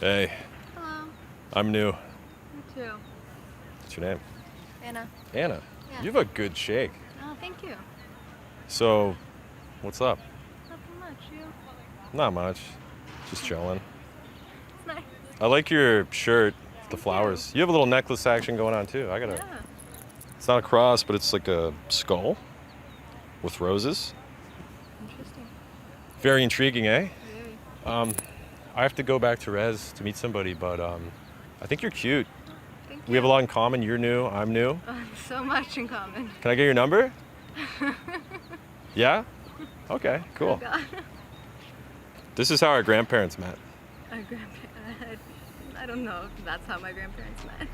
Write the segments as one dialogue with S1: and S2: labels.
S1: Hey,
S2: Hello.
S1: I'm new.
S2: Me too.
S1: What's your name?
S2: Anna.
S1: Anna.
S2: Yeah.
S1: You have a good shake.
S2: Oh, thank you.
S1: So, what's up?
S2: Nothing much. You?
S1: Not much. Just chilling.
S2: It's nice.
S1: I like your shirt, with the
S2: Thank
S1: flowers. You have a little necklace action going on too.
S2: Yeah.
S1: It's not a cross, but it's like a skull with roses.
S2: Interesting.
S1: Very intriguing, eh?
S2: Very.
S1: I have to go back to Res to meet somebody, but I think you're cute.
S2: Thank you.
S1: We have a lot in common. You're new, I'm new.
S2: So much in common.
S1: Can I get your number? Yeah? Okay,
S2: Oh
S1: cool.
S2: God.
S1: This is how our grandparents met.
S2: Our grandparents. I don't know if that's how my grandparents met.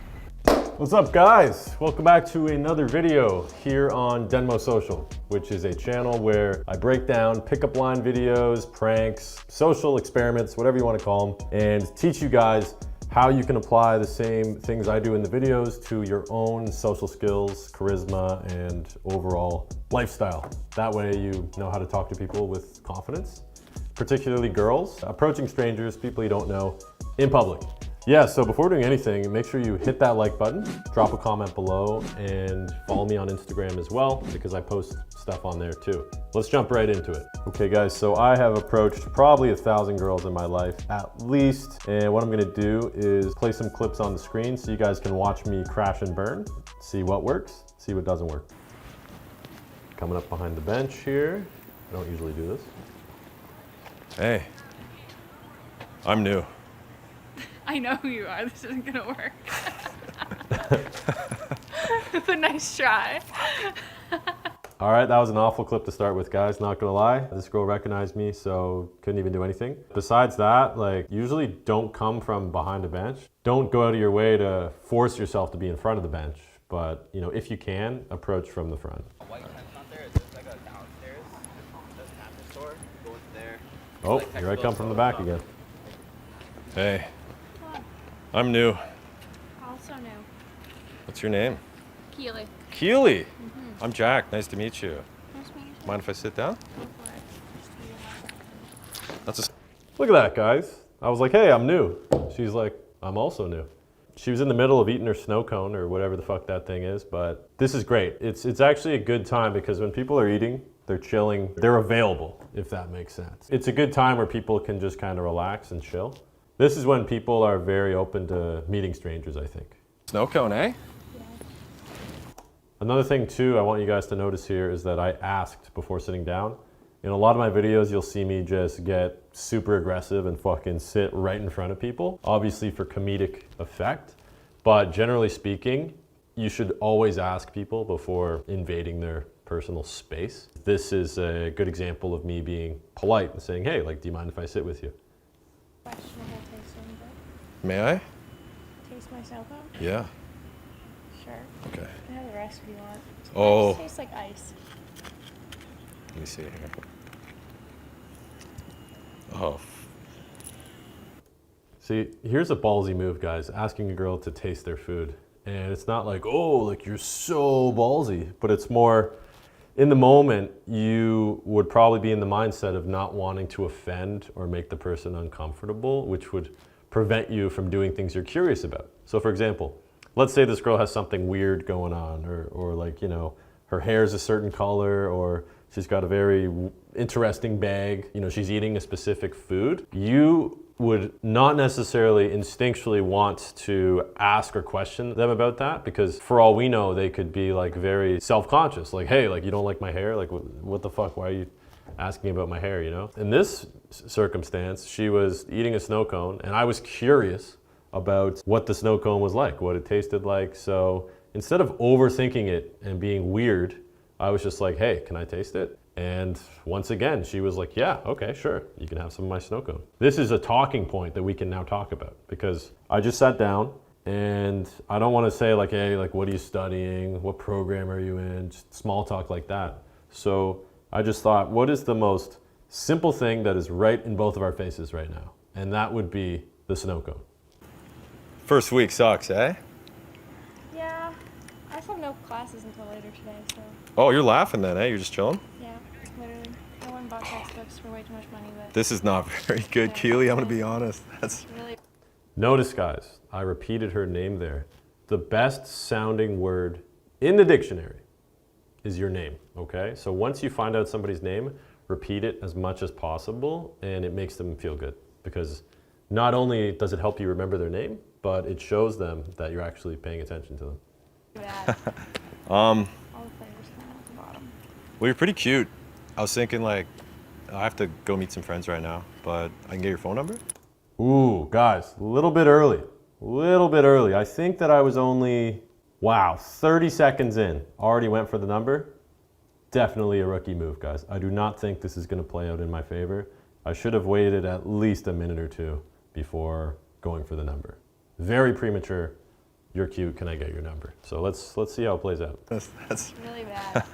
S1: What's up, guys? Welcome back to another video here on Denmo Social, which is a channel where I break down pickup line videos, pranks, social experiments, whatever you want to call them, and teach you guys how you can apply the same things I do in the videos to your own social skills, charisma, and overall lifestyle. That way you know how to talk to people with confidence, particularly girls, approaching strangers, people you don't know, in public. Yeah, so before doing anything, make sure you hit that like button, drop a comment below, and follow me on Instagram as well, because I post stuff on there too. Let's jump right into it. Okay guys, so I have approached probably 1,000 girls in my life, at least. And what I'm gonna do is play some clips on the screen so you guys can watch me crash and burn, see what works, see what doesn't work. Coming up behind the bench here. I don't usually do this. Hey, I'm new.
S2: I know who you are. This isn't gonna work. It's a nice try.
S1: All right, that was an awful clip to start with, guys, not gonna lie. This girl recognized me, so couldn't even do anything. Besides that, like, usually don't come from behind a bench. Don't go out of your way to force yourself to be in front of the bench, but, you know, if you can, approach from the front.
S3: A white tent's not there. There's like a downstairs. There's a mattress store. Go into there.
S1: Oh,
S3: Like
S1: here I come from the back again. Hey,
S2: Hello.
S1: I'm new.
S2: Also new.
S1: What's your name?
S2: Keely.
S1: Keely. I'm Jack, nice to meet you.
S2: Nice to meet you.
S1: Mind if I sit down?
S2: Go for it.
S1: That's a... Look at that, guys. I was like, hey, I'm new. She's like, I'm also new. She was in the middle of eating her snow cone or whatever the fuck that thing is, but this is great. It's actually a good time because when people are eating, they're chilling, they're available, if that makes sense. It's a good time where people can just kind of relax and chill. This is when people are very open to meeting strangers, I think. Snow cone, eh? Another thing too, I want you guys to notice here is that I asked before sitting down. In a lot of my videos, you'll see me just get super aggressive and fucking sit right in front of people, obviously for comedic effect. But generally speaking, you should always ask people before invading their personal space. This is a good example of me being polite and saying, hey, like, do you mind if I sit with you?
S4: Questionable tasting, but
S1: May I?
S4: taste my cell phone?
S1: Yeah.
S4: Sure.
S1: Okay.
S4: You can have the rest if you want.
S1: Oh.
S4: It tastes like ice.
S1: Let me see here. Oh. See, here's a ballsy move, guys. Asking a girl to taste their food. And it's not like, oh, like you're so ballsy, but it's more, in the moment, you would probably be in the mindset of not wanting to offend or make the person uncomfortable, which would prevent you from doing things you're curious about. So for example, let's say this girl has something weird going on, or like, you know, her hair's a certain color, or she's got a very interesting bag, you know, she's eating a specific food. You would not necessarily instinctually want to ask or question them about that, because for all we know, they could be like very self-conscious, like, hey, like, you don't like my hair? Like, what the fuck, why are you asking about my hair, you know? In this circumstance, she was eating a snow cone, and I was curious about what the snow cone was like, what it tasted like. So instead of overthinking it and being weird, I was just like, hey, can I taste it? And once again, she was like, yeah, okay, sure, you can have some of my snow cone. This is a talking point that we can now talk about, because I just sat down and I don't want to say like, hey, like, what are you studying? What program are you in? Just small talk like that. So I just thought, what is the most simple thing that is right in both of our faces right now? And that would be the snow cone. First week sucks, eh?
S4: Yeah. I also have no classes until later today, so
S1: Oh, you're laughing then, eh? You're just chilling?
S4: yeah, literally. I went and bought textbooks for way too much money, but
S1: This is not very good,
S4: Yeah.
S1: Keely, I'm gonna be honest. That's
S4: really
S1: Notice, guys, I repeated her name there. The best sounding word in the dictionary is your name, okay? So once you find out somebody's name, repeat it as much as possible, and it makes them feel good, because not only does it help you remember their name, but it shows them that you're actually paying attention to them.
S4: Bad. All the flavors kind of at the bottom.
S5: Well, you're pretty cute. I was thinking like, I have to go meet some friends right now, but I can get your phone number?
S1: Ooh, guys, a little bit early. I think that I was only, 30 seconds in. Already went for the number. Definitely a rookie move, guys. I do not think this is going to play out in my favor. I should have waited at least a minute or two before going for the number. Very premature. You're cute. Can I get your number? So let's see how it plays out.
S5: That's
S4: Really bad.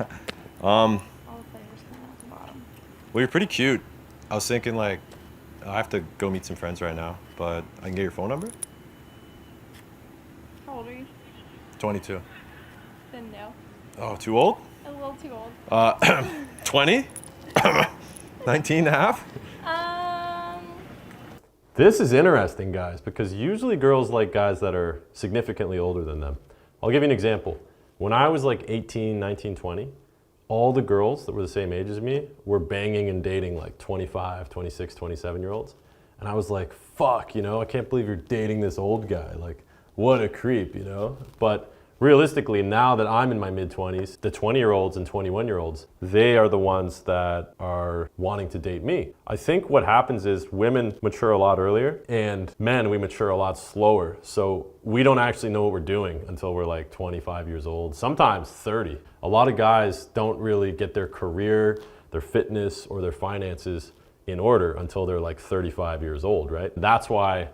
S5: um.
S4: All the flavors kind of at the bottom.
S5: Well, you're pretty cute. I was thinking like, I have to go meet some friends right now, but I can get your phone number?
S4: How old are you?
S5: 22.
S4: Then no.
S5: Oh, too old?
S4: A little too old.
S5: 20? 19 and a half?
S1: This is interesting, guys, because usually girls like guys that are significantly older than them. I'll give you an example. When I was like 18, 19, 20, all the girls that were the same age as me were banging and dating like 25, 26, 27-year-olds. And I was like, fuck, I can't believe you're dating this old guy. Like, what a creep, But realistically, now that I'm in my mid-20s, the 20-year-olds and 21-year-olds, they are the ones that are wanting to date me. I think what happens is women mature a lot earlier, and men, we mature a lot slower. So we don't actually know what we're doing until we're like 25 years old, sometimes 30. A lot of guys don't really get their career, their fitness, or their finances in order until they're like 35 years old, right? That's why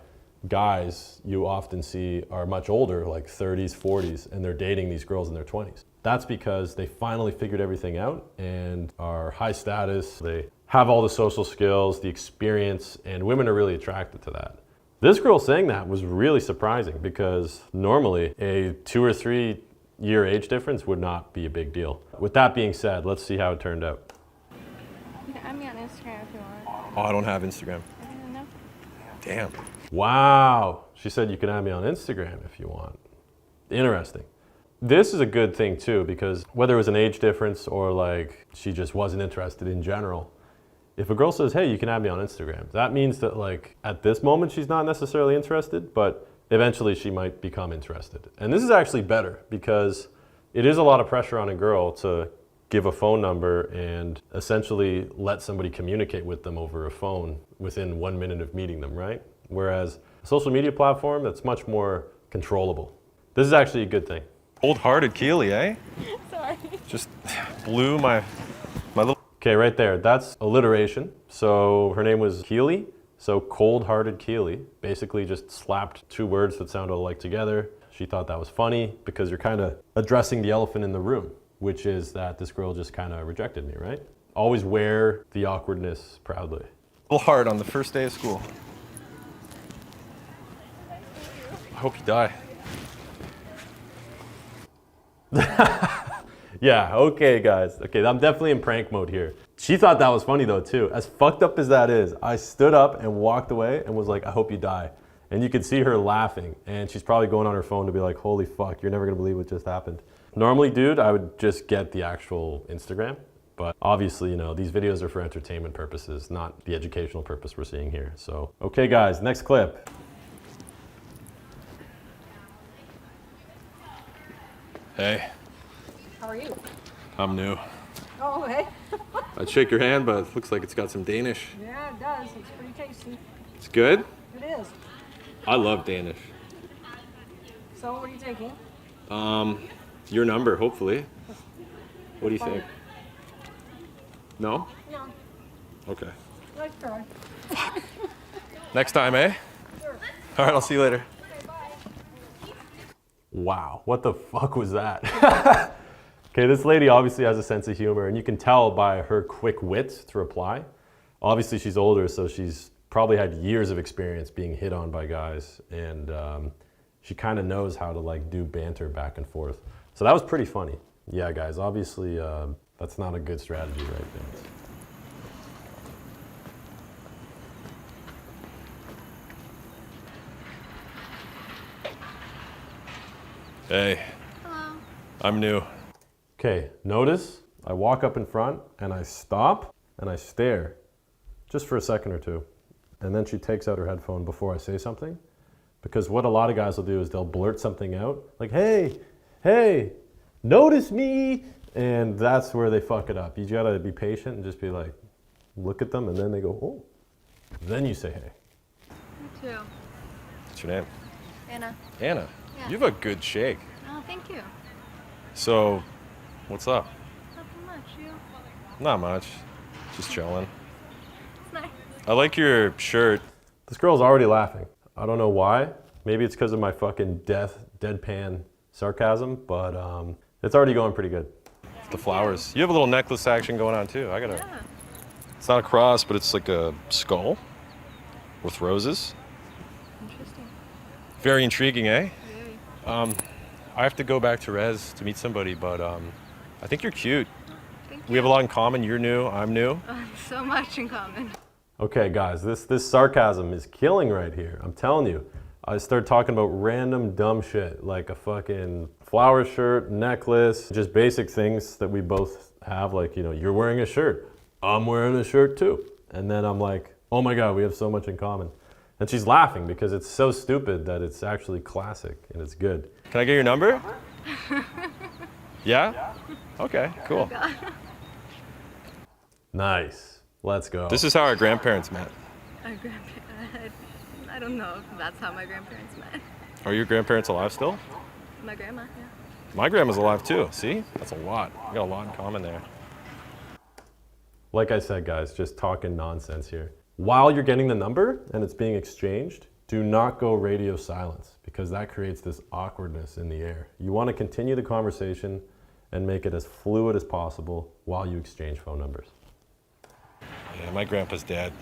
S1: guys you often see are much older, like 30s, 40s, and they're dating these girls in their 20s. That's because they finally figured everything out and are high status. They have all the social skills, the experience, and women are really attracted to that. This girl saying that was really surprising because normally a 2 or 3 year age difference would not be a big deal. With that being said, let's see how it turned out.
S4: You can add me on Instagram if you want.
S5: Oh, I don't have Instagram.
S4: I don't know.
S5: Damn.
S1: Wow. She said you can add me on Instagram if you want. Interesting. This is a good thing too, because whether it was an age difference or like she just wasn't interested in general, if a girl says, hey, you can add me on Instagram, that means that like at this moment she's not necessarily interested, but eventually she might become interested. And this is actually better because it is a lot of pressure on a girl to give a phone number and essentially let somebody communicate with them over a phone within 1 minute of meeting them, right? Whereas a social media platform, that's much more controllable. This is actually a good thing.
S5: Cold-hearted Keely, eh?
S4: Sorry.
S5: Just blew my little...
S1: Okay, right there, that's alliteration. So her name was Keely, so cold-hearted Keely. Basically just slapped 2 words that sound alike together. She thought that was funny because you're kind of addressing the elephant in the room, which is that this girl just kind of rejected me, right? Always wear the awkwardness proudly.
S5: little hard on the first day of school. I hope you die.
S1: Yeah, okay guys. Okay, I'm definitely in prank mode here. She thought that was funny though too. As fucked up as that is, I stood up and walked away and was like, I hope you die. And you could see her laughing and she's probably going on her phone to be like, holy fuck, you're never gonna believe what just happened. Normally, dude, I would just get the actual Instagram. But obviously, these videos are for entertainment purposes, not the educational purpose we're seeing here. So, okay guys, next clip.
S5: Hey,
S6: How are you?
S5: I'm new.
S6: Oh, hey.
S5: I'd shake your hand, but it looks like it's got some Danish.
S6: Yeah, it does. It's pretty tasty.
S5: It's good?
S6: It is.
S5: I love Danish.
S6: So, what are you taking?
S5: Your number, hopefully. What do you think? No?
S6: No.
S5: Okay.
S6: Let's try.
S5: Next time, eh?
S6: Sure.
S5: All right, I'll see you later.
S6: Okay, bye.
S1: Wow, what the fuck was that? Okay, this lady obviously has a sense of humor, and you can tell by her quick wit to reply. Obviously, she's older, so she's probably had years of experience being hit on by guys, and she kind of knows how to like do banter back and forth. So that was pretty funny. Yeah, guys, obviously that's not a good strategy right there.
S5: Hey,
S2: Hello.
S5: I'm new.
S1: Okay, notice I walk up in front and I stop and I stare just for a second or two. And then she takes out her headphone before I say something. Because what a lot of guys will do is they'll blurt something out like, hey, notice me. And that's where they fuck it up. You gotta be patient and just be like, look at them and then they go, oh. Then you say hey.
S2: Me too.
S5: What's your name?
S2: Anna.
S5: Anna.
S2: Yeah.
S5: You have a good shake.
S2: Oh, thank you.
S5: So, what's up?
S2: Nothing much. You?
S5: Not much. Just chilling.
S2: It's nice.
S5: I like your shirt.
S1: This girl's already laughing. I don't know why. Maybe it's because of my fucking deadpan sarcasm, but it's already going pretty good.
S5: The flowers. You have a little necklace action going on too.
S2: Yeah.
S5: It's not a cross, but it's like a skull with roses.
S2: Interesting.
S5: Very intriguing, eh?
S2: Very.
S5: I have to go back to Res to meet somebody, but I think you're cute.
S2: Thank you.
S5: We have a lot in common. You're new, I'm new.
S2: So much in common.
S1: Okay, guys, this sarcasm is killing right here. I'm telling you. I start talking about random dumb shit like a fucking flower shirt, necklace, just basic things that we both have. Like, you know, you're wearing a shirt. I'm wearing a shirt too. And then I'm like, oh my God, we have so much in common. And she's laughing because it's so stupid that it's actually classic and it's good.
S5: Can I get your number? Yeah? Okay, cool.
S1: Nice. Let's go.
S5: This is how our grandparents met.
S2: Our grandparents. I don't know if that's how my grandparents met.
S5: Are your grandparents alive still?
S2: My grandma, yeah.
S5: My grandma's alive too. See? That's a lot. We got a lot in common there.
S1: Like I said, guys, just talking nonsense here. While you're getting the number and it's being exchanged, do not go radio silence because that creates this awkwardness in the air. You want to continue the conversation and make it as fluid as possible while you exchange phone numbers.
S5: Yeah, my grandpa's dead.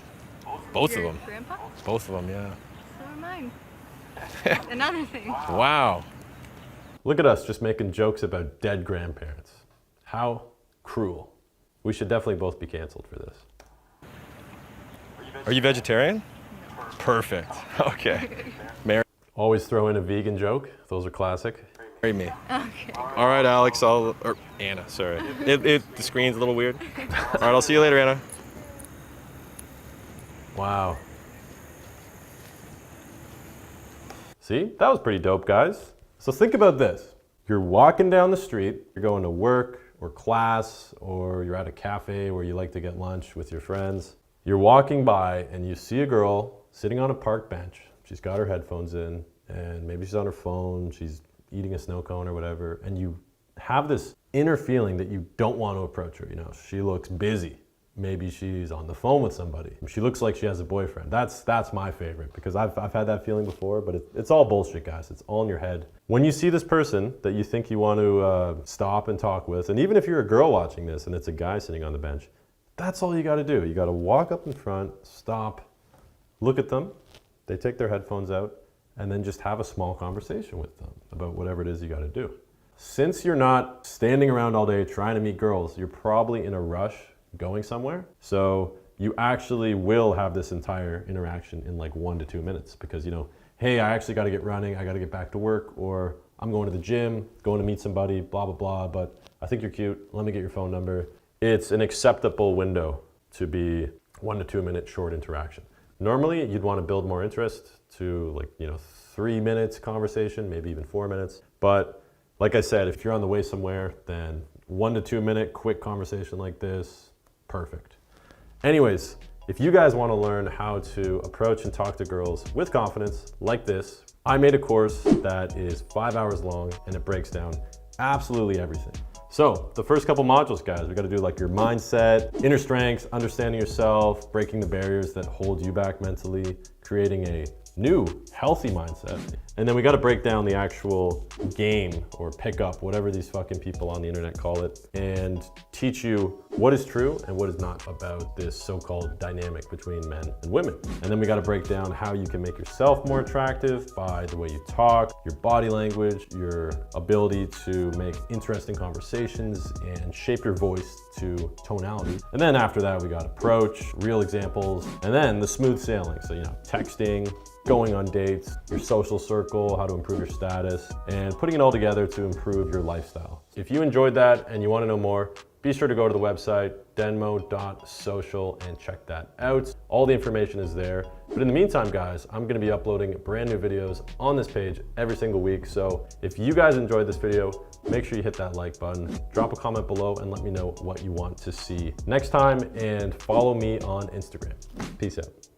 S5: Both of
S2: Your
S5: them.
S2: grandpa?
S5: Both of them, yeah.
S2: So are mine. Another thing.
S5: Wow.
S1: Look at us just making jokes about dead grandparents. How cruel. We should definitely both be canceled for this.
S5: Are you vegetarian? Perfect. Okay. Marry
S1: Always throw in a vegan joke. Those are classic.
S5: me.
S2: Okay.
S5: All right, Alex. Or Anna. Sorry. The screen's a little weird. All right. I'll see you later, Anna.
S1: Wow. See, that was pretty dope, guys. So think about this. You're walking down the street, you're going to work or class, or you're at a cafe where you like to get lunch with your friends. You're walking by and you see a girl sitting on a park bench. She's got her headphones in and maybe she's on her phone, she's eating a snow cone or whatever, and you have this inner feeling that you don't want to approach her. You know, she looks busy. Maybe she's on the phone with somebody. She looks like she has a boyfriend. That's my favorite because I've had that feeling before, but it's all bullshit, guys. It's all in your head. When you see this person that you think you want to stop and talk with, and even if you're a girl watching this and it's a guy sitting on the bench, that's all you got to do. You got to walk up in front, stop, look at them. They take their headphones out, and then just have a small conversation with them about whatever it is you got to do. Since you're not standing around all day trying to meet girls, you're probably in a rush going somewhere. So you actually will have this entire interaction in like 1 to 2 minutes because, you know, hey, I actually got to get running, I got to get back to work, or I'm going to the gym, going to meet somebody, blah, blah, blah, but I think you're cute, let me get your phone number. It's an acceptable window to be 1 to 2 minute short interaction. Normally, you'd want to build more interest to like, 3 minutes conversation, maybe even 4 minutes. But like I said, if you're on the way somewhere, then 1 to 2 minute quick conversation like this, perfect. Anyways, if you guys want to learn how to approach and talk to girls with confidence like this, I made a course that is 5 hours long and it breaks down absolutely everything. So the first couple modules, guys, we got to do like your mindset, inner strength, understanding yourself, breaking the barriers that hold you back mentally, creating a new healthy mindset. And then we got to break down the actual game or pickup, whatever these fucking people on the internet call it, and teach you what is true and what is not about this so-called dynamic between men and women. And then we got to break down how you can make yourself more attractive by the way you talk, your body language, your ability to make interesting conversations and shape your voice to tonality. And then after that, we got approach, real examples, and then the smooth sailing. So, texting, going on dates, your social circle, how to improve your status, and putting it all together to improve your lifestyle. If you enjoyed that and you want to know more, be sure to go to the website, denmo.social, and check that out. All the information is there. But in the meantime, guys, I'm gonna be uploading brand new videos on this page every single week. So if you guys enjoyed this video, make sure you hit that like button, drop a comment below, and let me know what you want to see next time, and follow me on Instagram. Peace out.